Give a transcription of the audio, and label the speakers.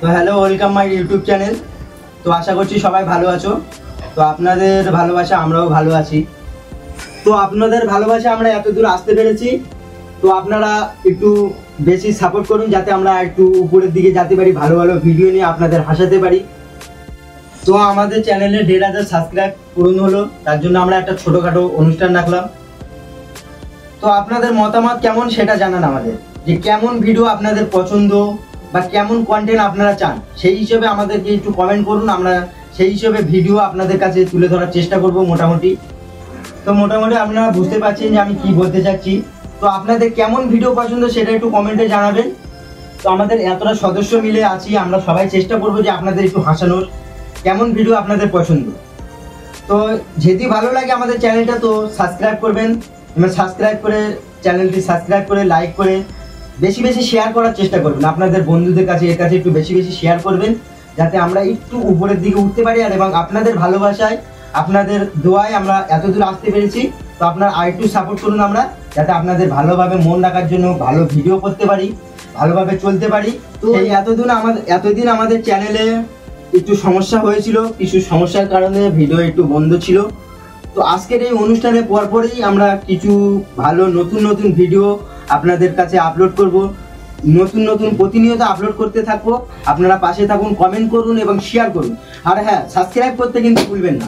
Speaker 1: তো hello, welcome my YouTube channel. তো আশা করছি সবাই ভালো আছো। তো আপনাদের ভালোবাসা আমরাও ভালো আছি। তো আপনাদের ভালোবাসা আমরা এত দূর আসতে পেরেছি। তো আপনারা একটু বেশি সাপোর্ট করুন যাতে আমরা একটু উপরের দিকে যেতে পারি, ভালো ভালো ভিডিও নিয়ে আপনাদের হাসাতে পারি। তো আমাদের চ্যানেলে 1,500 সাবস্ক্রাইব পূরণ হলো, তার জন্য আমরা একটা ছোটোখাটো অনুষ্ঠান রাখলাম। তো আপনাদের মতামত কেমন সেটা জানান আমাদের, যে কেমন ভিডিও আপনাদের পছন্দ বা কেমন কন্টেন্ট আপনারা চান, সেই হিসেবে আমাদেরকে একটু কমেন্ট করুন। আমরা সেই হিসেবে ভিডিও আপনাদের কাছে তুলে ধরার চেষ্টা করব মোটামুটি। তো মোটামুটি আপনারা বুঝতে পারছেন যে আমি কি বলতে চাচ্ছি। তো আপনাদের কেমন ভিডিও পছন্দ সেটা একটু কমেন্টে জানাবেন। তো আমাদের এতটা সদস্য মিলে আছি, আমরা সবাই চেষ্টা করব যে আপনাদের একটু হাসানোর। কেমন ভিডিও আপনাদের পছন্দ। তো যদি ভালো লাগে আমাদের চ্যানেলটা তো সাবস্ক্রাইব করবেন, সাবস্ক্রাইব করে চ্যানেলটি সাবস্ক্রাইব করে লাইক করে বেশি বেশি শেয়ার করার চেষ্টা করবেন আপনাদের বন্ধুদের কাছে, এর কাছে একটু বেশি বেশি শেয়ার করবেন যাতে আমরা একটু উপরের দিকে উঠতে পারি। আর এবং আপনাদের ভালোবাসায়, আপনাদের দোয়ায় আমরা এত দূর আসতে পেরেছি। তো আপনারা আরেকটু সাপোর্ট করুন, আমরা যাতে আপনাদের ভালোভাবে মন রাখার জন্য ভালো ভিডিও করতে পারি, ভালোভাবে চলতে পারি। তো এই এতদিন আমাদের চ্যানেলে একটু সমস্যা হয়েছিল, কিছু সমস্যার কারণে ভিডিও একটু বন্ধ ছিল। তো আজকের এই অনুষ্ঠানের পরপরই আমরা কিছু ভালো নতুন নতুন ভিডিও আপনাদের কাছে আপলোড করব, নতুন নতুন প্রতিনিয়ত আপলোড করতে থাকবো। আপনারা পাশে থাকুন, কমেন্ট করুন এবং শেয়ার করুন। আর হ্যাঁ, সাবস্ক্রাইব করতে কিন্তু ভুলবেন না।